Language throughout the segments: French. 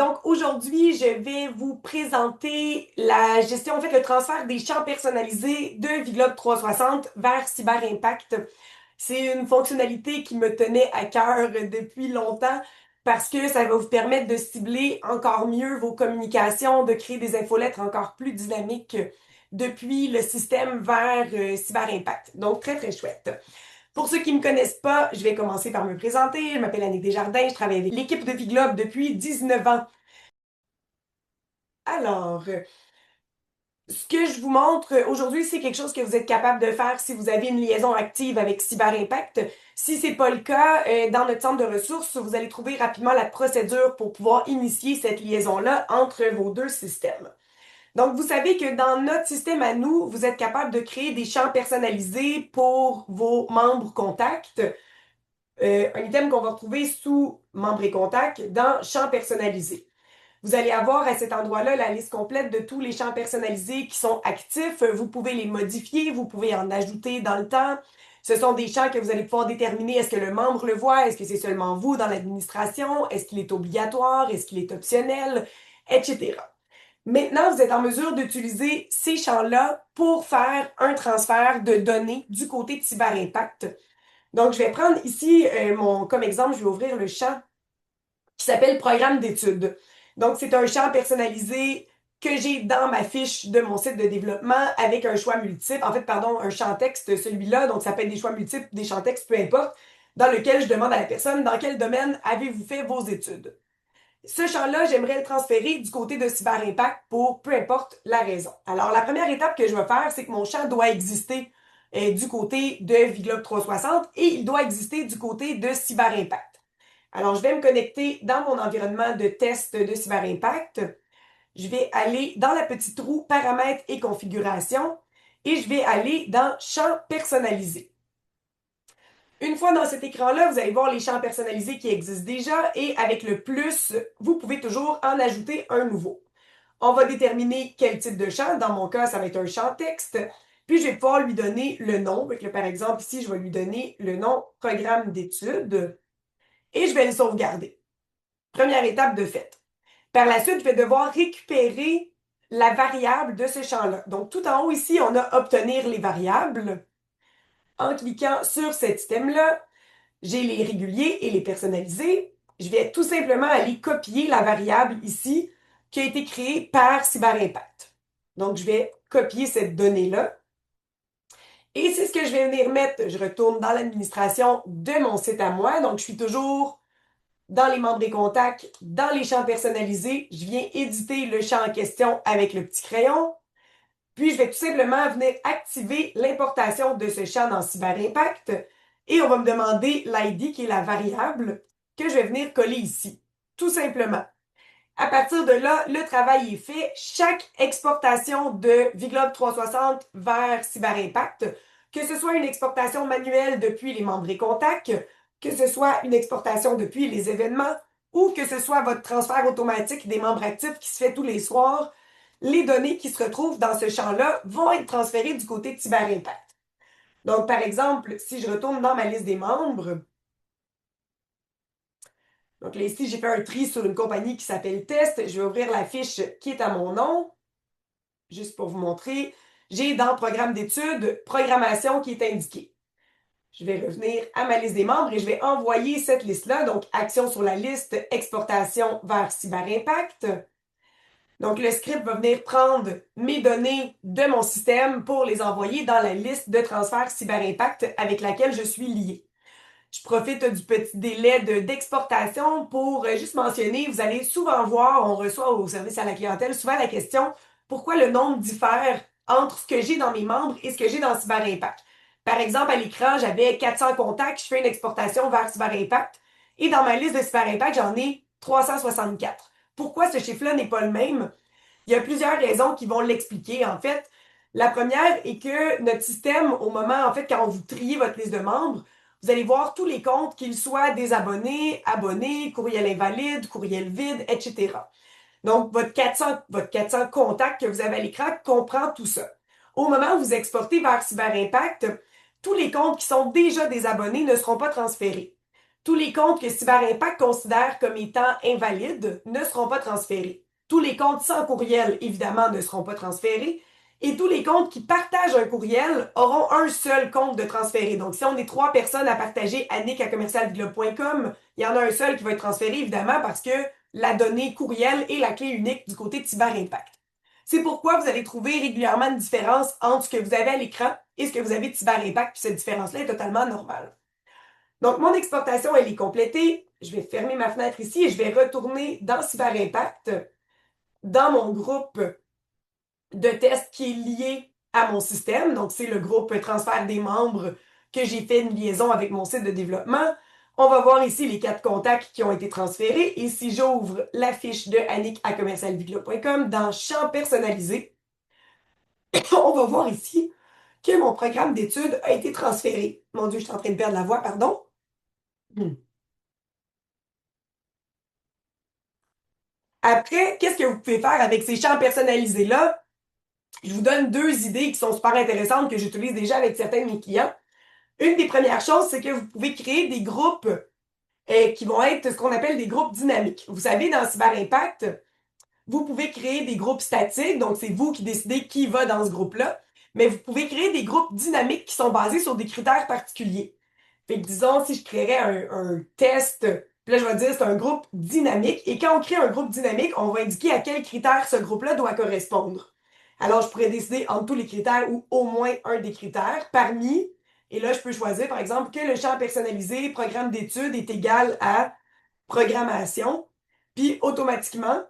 Donc aujourd'hui, je vais vous présenter la gestion, en fait, le transfert des champs personnalisés de Vlog 360 vers Cyber Impact. C'est une fonctionnalité qui me tenait à cœur depuis longtemps parce que ça va vous permettre de cibler encore mieux vos communications, de créer des infolettres encore plus dynamiques depuis le système vers Cyber Impact. Donc très très chouette. Pour ceux qui ne me connaissent pas, je vais commencer par me présenter. Je m'appelle Annick Desjardins, je travaille avec l'équipe de Viglobe depuis 19 ans. Alors, ce que je vous montre aujourd'hui, c'est quelque chose que vous êtes capable de faire si vous avez une liaison active avec Cyber Impact. Si c'est pas le cas, dans notre centre de ressources, vous allez trouver rapidement la procédure pour pouvoir initier cette liaison-là entre vos deux systèmes. Donc, vous savez que dans notre système à nous, vous êtes capable de créer des champs personnalisés pour vos membres contacts. Un item qu'on va retrouver sous membres et contacts dans champs personnalisés. Vous allez avoir à cet endroit-là la liste complète de tous les champs personnalisés qui sont actifs. Vous pouvez les modifier, vous pouvez en ajouter dans le temps. Ce sont des champs que vous allez pouvoir déterminer est-ce que le membre le voit, est-ce que c'est seulement vous dans l'administration, est-ce qu'il est obligatoire, est-ce qu'il est optionnel, etc. Maintenant, vous êtes en mesure d'utiliser ces champs-là pour faire un transfert de données du côté de Cyber Impact. Donc, je vais prendre ici comme exemple, je vais ouvrir le champ qui s'appelle Programme d'études. Donc, c'est un champ personnalisé que j'ai dans ma fiche de mon site de développement avec un choix multiple. En fait, pardon, un champ texte, celui-là. Donc, ça peut être des choix multiples, des champs textes, peu importe, dans lequel je demande à la personne dans quel domaine avez-vous fait vos études. Ce champ-là, j'aimerais le transférer du côté de Cyber Impact pour peu importe la raison. Alors, la première étape que je vais faire, c'est que mon champ doit exister du côté de Vlog 360 et il doit exister du côté de Cyber Impact. Alors, je vais me connecter dans mon environnement de test de Cyber Impact. Je vais aller dans la petite roue Paramètres et configuration et je vais aller dans Champs personnalisés. Une fois dans cet écran-là, vous allez voir les champs personnalisés qui existent déjà et avec le plus, vous pouvez toujours en ajouter un nouveau. On va déterminer quel type de champ. Dans mon cas, ça va être un champ texte. Puis, je vais pouvoir lui donner le nom. Donc, par exemple, ici, je vais lui donner le nom Programme d'études et je vais le sauvegarder. Première étape de fait. Par la suite, je vais devoir récupérer la variable de ce champ-là. Donc, tout en haut ici, on a Obtenir les variables. En cliquant sur cet item-là, j'ai les réguliers et les personnalisés. Je vais tout simplement aller copier la variable ici qui a été créée par CyberImpact. Donc, je vais copier cette donnée-là. Et c'est ce que je vais venir mettre. Je retourne dans l'administration de mon site à moi. Donc, je suis toujours dans les membres et contacts, dans les champs personnalisés. Je viens éditer le champ en question avec le petit crayon. Puis, je vais tout simplement venir activer l'importation de ce champ dans CyberImpact et on va me demander l'ID qui est la variable que je vais venir coller ici. Tout simplement. À partir de là, le travail est fait. Chaque exportation de Vlog 360 vers CyberImpact, que ce soit une exportation manuelle depuis les membres et contacts, que ce soit une exportation depuis les événements ou que ce soit votre transfert automatique des membres actifs qui se fait tous les soirs, les données qui se retrouvent dans ce champ-là vont être transférées du côté de CyberImpact. Donc, par exemple, si je retourne dans ma liste des membres, donc là, ici, j'ai fait un tri sur une compagnie qui s'appelle Test. Je vais ouvrir la fiche qui est à mon nom, juste pour vous montrer. J'ai dans Programme d'études, Programmation qui est indiquée. Je vais revenir à ma liste des membres et je vais envoyer cette liste-là, donc Action sur la liste, Exportation vers CyberImpact. Donc, le script va venir prendre mes données de mon système pour les envoyer dans la liste de transfert CyberImpact avec laquelle je suis lié. Je profite du petit délai d'exportation pour juste mentionner, vous allez souvent voir, on reçoit au service à la clientèle souvent la question pourquoi le nombre diffère entre ce que j'ai dans mes membres et ce que j'ai dans CyberImpact. Par exemple, à l'écran, j'avais 400 contacts, je fais une exportation vers CyberImpact et dans ma liste de CyberImpact, j'en ai 364. Pourquoi ce chiffre-là n'est pas le même? Il y a plusieurs raisons qui vont l'expliquer, en fait. La première est que notre système, au moment, en fait, quand vous triez votre liste de membres, vous allez voir tous les comptes, qu'ils soient désabonnés, abonnés, courriel invalide, courriel vide, etc. Donc, votre 400 contacts que vous avez à l'écran comprend tout ça. Au moment où vous exportez vers CyberImpact, tous les comptes qui sont déjà désabonnés ne seront pas transférés. Tous les comptes que CyberImpact considère comme étant invalides ne seront pas transférés. Tous les comptes sans courriel, évidemment, ne seront pas transférés. Et tous les comptes qui partagent un courriel auront un seul compte de transféré. Donc, si on est trois personnes à partager annick@commercialviglobe.com, il y en a un seul qui va être transféré, évidemment, parce que la donnée courriel est la clé unique du côté de CyberImpact. C'est pourquoi vous allez trouver régulièrement une différence entre ce que vous avez à l'écran et ce que vous avez de CyberImpact, puis cette différence-là est totalement normale. Donc, mon exportation, elle est complétée. Je vais fermer ma fenêtre ici et je vais retourner dans CyberImpact, dans mon groupe de test qui est lié à mon système. Donc, c'est le groupe transfert des membres que j'ai fait une liaison avec mon site de développement. On va voir ici les 4 contacts qui ont été transférés. Et si j'ouvre la fiche de annick@commercialviglo.com dans champ personnalisé, on va voir ici que mon programme d'études a été transféré. Mon Dieu, je suis en train de perdre la voix, pardon. Après, qu'est-ce que vous pouvez faire avec ces champs personnalisés-là? Je vous donne deux idées qui sont super intéressantes que j'utilise déjà avec certains de mes clients. Une des premières choses, c'est que vous pouvez créer des groupes qui vont être ce qu'on appelle des groupes dynamiques. Vous savez, dans Cyber Impact, vous pouvez créer des groupes statiques, donc c'est vous qui décidez qui va dans ce groupe-là, mais vous pouvez créer des groupes dynamiques qui sont basés sur des critères particuliers. Fait que disons, si je créerais un test, puis là je vais dire c'est un groupe dynamique, et quand on crée un groupe dynamique, on va indiquer à quels critères ce groupe-là doit correspondre. Alors je pourrais décider entre tous les critères ou au moins un des critères parmi, et là je peux choisir par exemple que le champ personnalisé programme d'études est égal à programmation, puis automatiquement,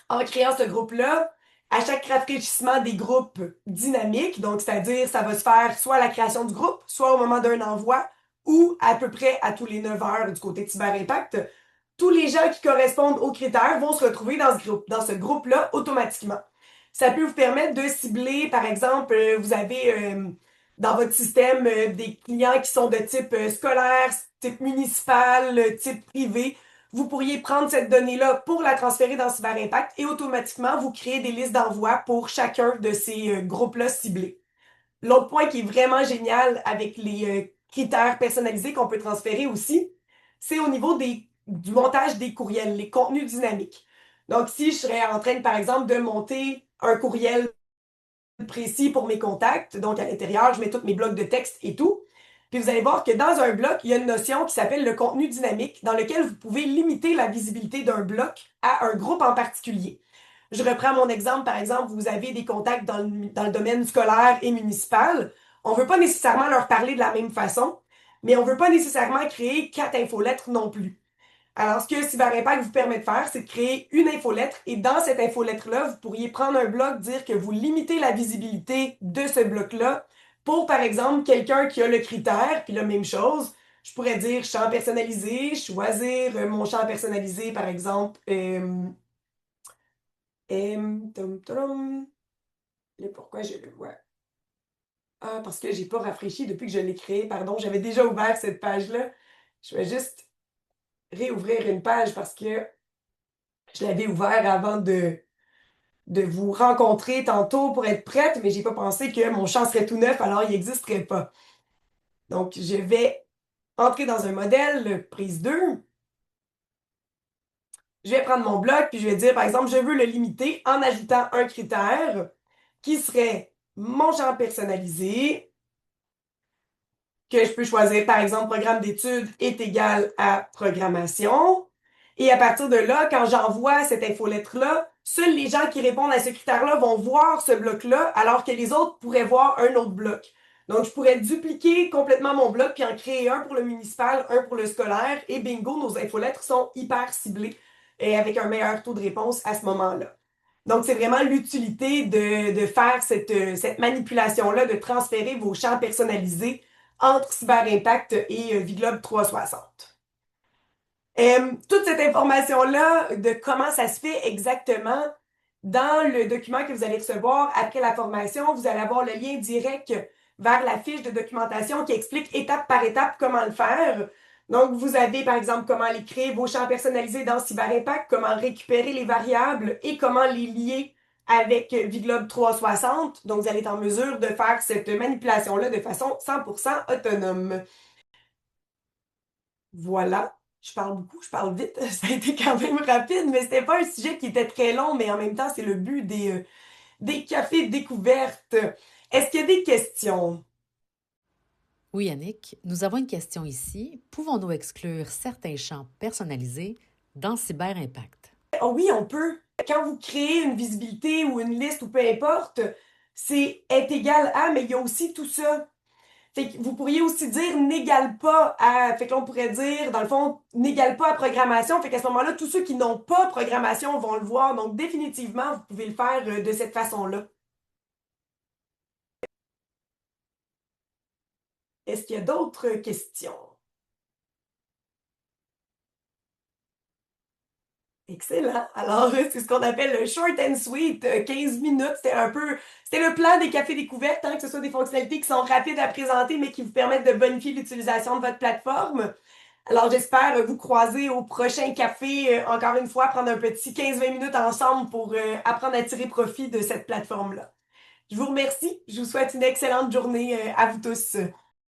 en créant ce groupe-là, à chaque rafraîchissement des groupes dynamiques, donc c'est-à-dire ça va se faire soit à la création du groupe, soit au moment d'un envoi, ou à peu près à tous les 9 heures du côté de Cyber Impact, tous les gens qui correspondent aux critères vont se retrouver dans ce groupe-là automatiquement. Ça peut vous permettre de cibler, par exemple, vous avez dans votre système des clients qui sont de type scolaire, type municipal, type privé. Vous pourriez prendre cette donnée-là pour la transférer dans Cyber Impact et automatiquement vous créer des listes d'envoi pour chacun de ces groupes-là ciblés. L'autre point qui est vraiment génial avec les critères personnalisés qu'on peut transférer aussi, c'est au niveau du montage des courriels, les contenus dynamiques. Donc, si je serais en train, par exemple, de monter un courriel précis pour mes contacts, donc à l'intérieur, je mets tous mes blocs de texte et tout. Puis vous allez voir que dans un bloc, il y a une notion qui s'appelle le contenu dynamique, dans lequel vous pouvez limiter la visibilité d'un bloc à un groupe en particulier. Je reprends mon exemple, par exemple, vous avez des contacts dans le domaine scolaire et municipal. On ne veut pas nécessairement leur parler de la même façon, mais on ne veut pas nécessairement créer 4 infolettres non plus. Alors, ce que Cyber Impact vous permet de faire, c'est de créer une infolettre et dans cette infolettre-là, vous pourriez prendre un bloc, dire que vous limitez la visibilité de ce bloc-là pour, par exemple, quelqu'un qui a le critère, puis la même chose, je pourrais dire champ personnalisé, choisir mon champ personnalisé, par exemple, tum, tum. Et pourquoi je le vois? Ah, parce que j'ai pas rafraîchi depuis que je l'ai créé, pardon, j'avais déjà ouvert cette page-là. Je vais juste réouvrir une page parce que je l'avais ouvert avant de vous rencontrer tantôt pour être prête, mais j'ai pas pensé que mon champ serait tout neuf, alors il n'existerait pas. Donc, je vais entrer dans un modèle, prise 2. Je vais prendre mon bloc, puis je vais dire, par exemple, je veux le limiter en ajoutant un critère qui serait mon champ personnalisé, que je peux choisir, par exemple, programme d'études est égal à programmation. Et à partir de là, quand j'envoie cette infolettre-là, seuls les gens qui répondent à ce critère-là vont voir ce bloc-là, alors que les autres pourraient voir un autre bloc. Donc, je pourrais dupliquer complètement mon bloc, puis en créer un pour le municipal, un pour le scolaire, et bingo, nos infolettres sont hyper ciblées et avec un meilleur taux de réponse à ce moment-là. Donc, c'est vraiment l'utilité de faire cette manipulation-là, de transférer vos champs personnalisés entre Cyber Impact et Viglobe 360. Toute cette information-là de comment ça se fait exactement dans le document que vous allez recevoir après la formation, vous allez avoir le lien direct vers la fiche de documentation qui explique étape par étape comment le faire. Donc, vous avez par exemple comment aller créer vos champs personnalisés dans Cyber Impact, comment récupérer les variables et comment les lier avec Viglobe 360. Donc, vous allez être en mesure de faire cette manipulation-là de façon 100% autonome. Voilà, je parle beaucoup, je parle vite, ça a été quand même rapide, mais c'était pas un sujet qui était très long, mais en même temps, c'est le but des cafés découvertes. Est-ce qu'il y a des questions? Oui, Yannick, nous avons une question ici. Pouvons-nous exclure certains champs personnalisés dans Cyberimpact? Oh oui, on peut. Quand vous créez une visibilité ou une liste ou peu importe, c'est est égal à, mais il y a aussi tout ça. Fait que vous pourriez aussi dire n'égale pas à. Fait que là, on pourrait dire, dans le fond, n'égale pas à programmation. Fait qu'à ce moment-là, tous ceux qui n'ont pas programmation vont le voir. Donc, définitivement, vous pouvez le faire de cette façon-là. Est-ce qu'il y a d'autres questions? Excellent. Alors, c'est ce qu'on appelle le short and sweet, 15 minutes. C'était le plan des cafés découvertes, hein, que ce soit des fonctionnalités qui sont rapides à présenter, mais qui vous permettent de bonifier l'utilisation de votre plateforme. Alors, j'espère vous croiser au prochain café, encore une fois, prendre un petit 15-20 minutes ensemble pour apprendre à tirer profit de cette plateforme-là. Je vous remercie. Je vous souhaite une excellente journée, à vous tous.